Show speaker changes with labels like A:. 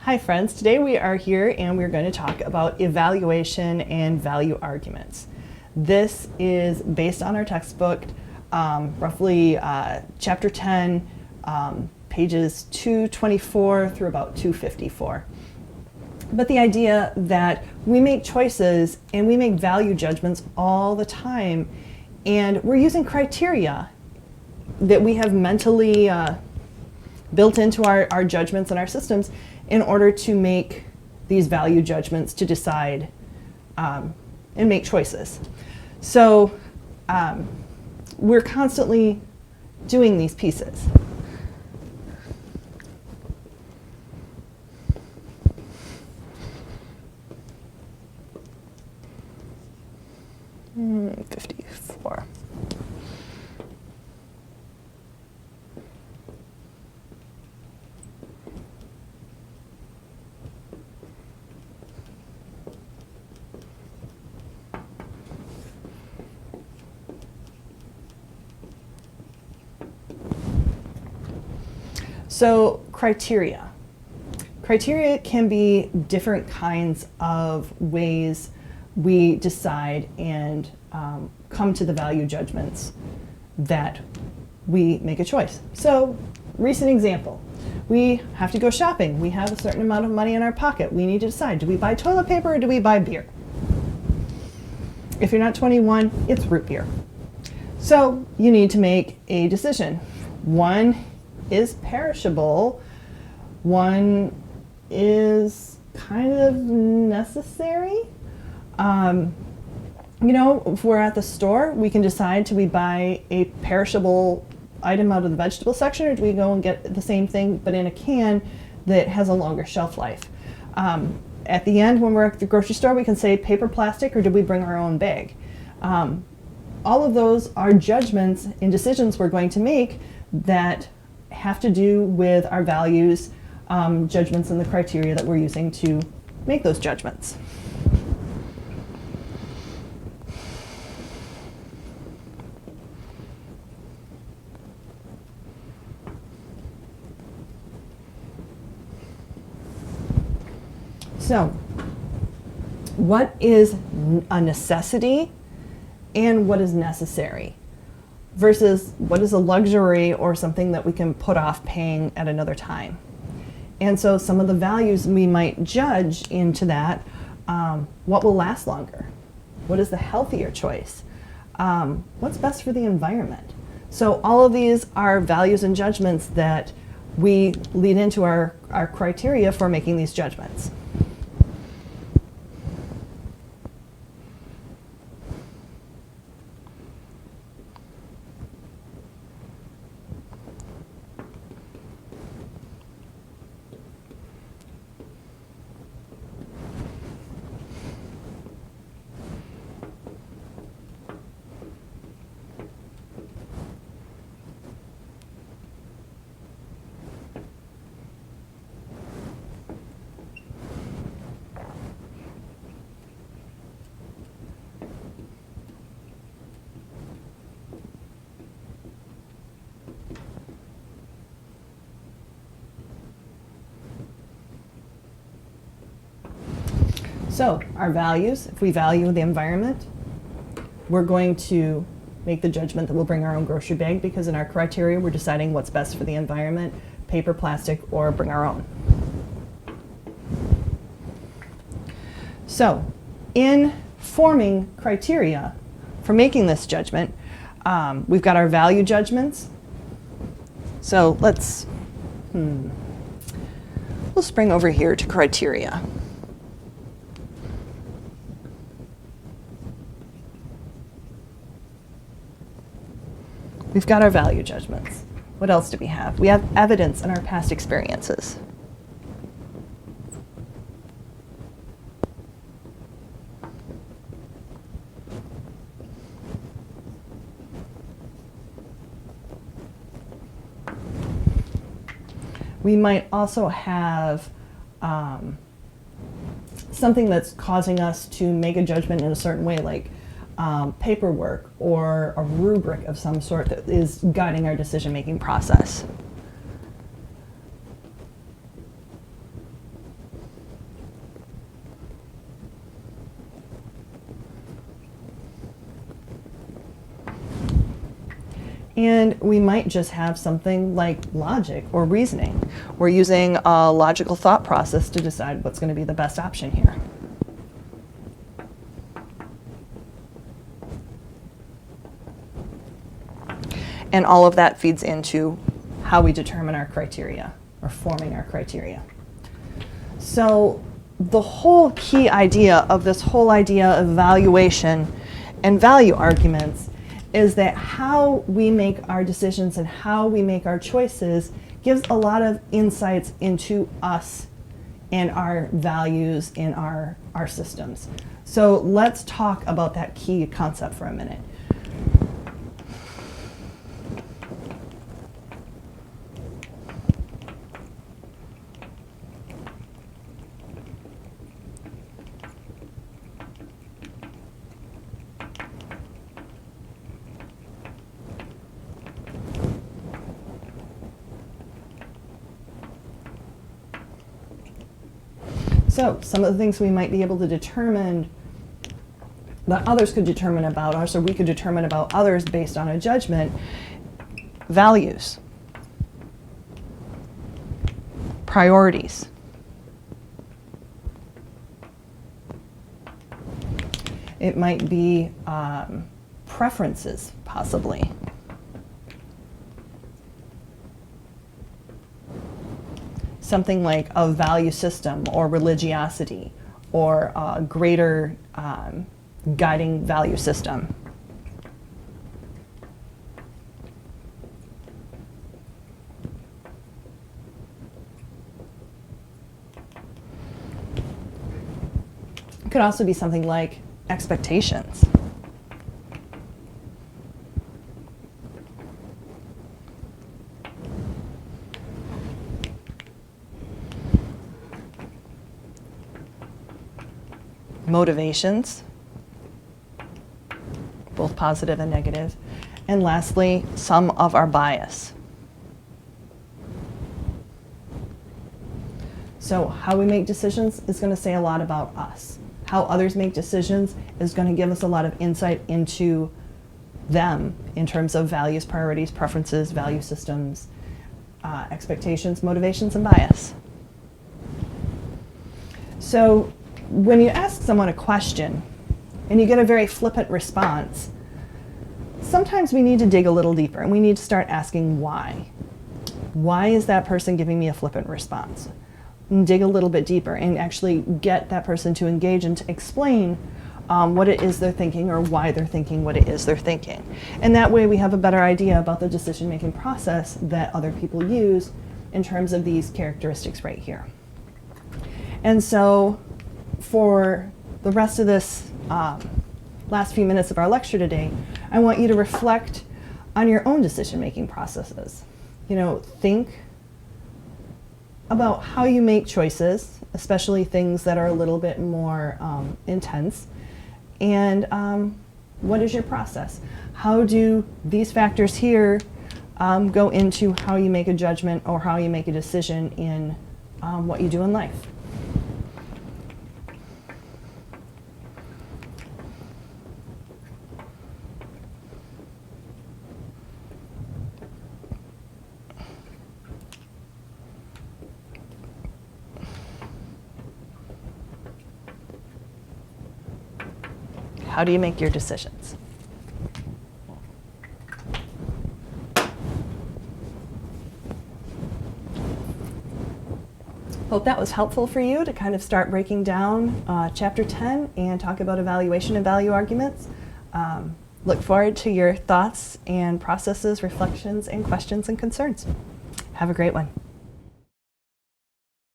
A: Hi friends, today we are here and we're going to talk about evaluation and value arguments. This is based on our textbook, roughly chapter 10, pages 224 through about 254. But the idea that we make choices and we make value judgments all the time, and we're using criteria that we have mentally built into our judgments and our systems in order to make these value judgments, to decide and make choices. So we're constantly doing these pieces. Hmm, 54. So criteria. Criteria can be different kinds of ways we decide and come to the value judgments that we make a choice. So, recent example. We have to go shopping. We have a certain amount of money in our pocket. We need to decide, do we buy toilet paper or do we buy beer? If you're not 21, it's root beer. So you need to make a decision. One is perishable, one is kind of necessary. You know, if we're at the store, we can decide, do we buy a perishable item out of the vegetable section, or do we go and get the same thing but in a can that has a longer shelf life? At the end, when we're at the grocery store, we can say paper, plastic, or do we bring our own bag? All of those are judgments and decisions we're going to make that have to do with our values, judgments, and the criteria that we're using to make those judgments. So, what is a necessity and what is necessary versus what is a luxury or something that we can put off paying at another time? And so some of the values we might judge into that, what will last longer? What is the healthier choice? What's best for the environment? So all of these are values and judgments that we lead into our criteria for making these judgments. So our values, if we value the environment, we're going to make the judgment that we'll bring our own grocery bag, because in our criteria we're deciding what's best for the environment, paper, plastic, or bring our own. So in forming criteria for making this judgment, we've got our value judgments. So let's spring over here to criteria. We've got our value judgments. What else do we have? We have evidence in our past experiences. We might also have something that's causing us to make a judgment in a certain way, like paperwork or a rubric of some sort that is guiding our decision-making process. And we might just have something like logic or reasoning. We're using a logical thought process to decide what's going to be the best option here. And all of that feeds into how we determine our criteria, or forming our criteria. So the whole key idea of this whole idea of evaluation and value arguments is that how we make our decisions and how we make our choices gives a lot of insights into us and our values in our systems. So let's talk about that key concept for a minute. So some of the things we might be able to determine that others could determine about us, or we could determine about others based on a judgment: values, priorities, it might be preferences, possibly. Something like a value system or religiosity or a greater guiding value system. It could also be something like expectations. Motivations, both positive and negative. And lastly, some of our bias. So how we make decisions is going to say a lot about us. How others make decisions is going to give us a lot of insight into them in terms of values, priorities, preferences, value systems, expectations, motivations, and bias. So when you ask someone a question and you get a very flippant response, sometimes we need to dig a little deeper and we need to start asking why. Why is that person giving me a flippant response? And dig a little bit deeper and actually get that person to engage and to explain what it is they're thinking or why they're thinking what it is they're thinking. And that way we have a better idea about the decision-making process that other people use in terms of these characteristics right here. And so for the rest of this last few minutes of our lecture today, I want you to reflect on your own decision-making processes. You know, think about how you make choices, especially things that are a little bit more intense, and what is your process? How do these factors here go into how you make a judgment or how you make a decision in what you do in life? How do you make your decisions? Hope that was helpful for you to kind of start breaking down Chapter 10 and talk about evaluation and value arguments. Look forward to your thoughts and processes, reflections, and questions and concerns. Have a great one.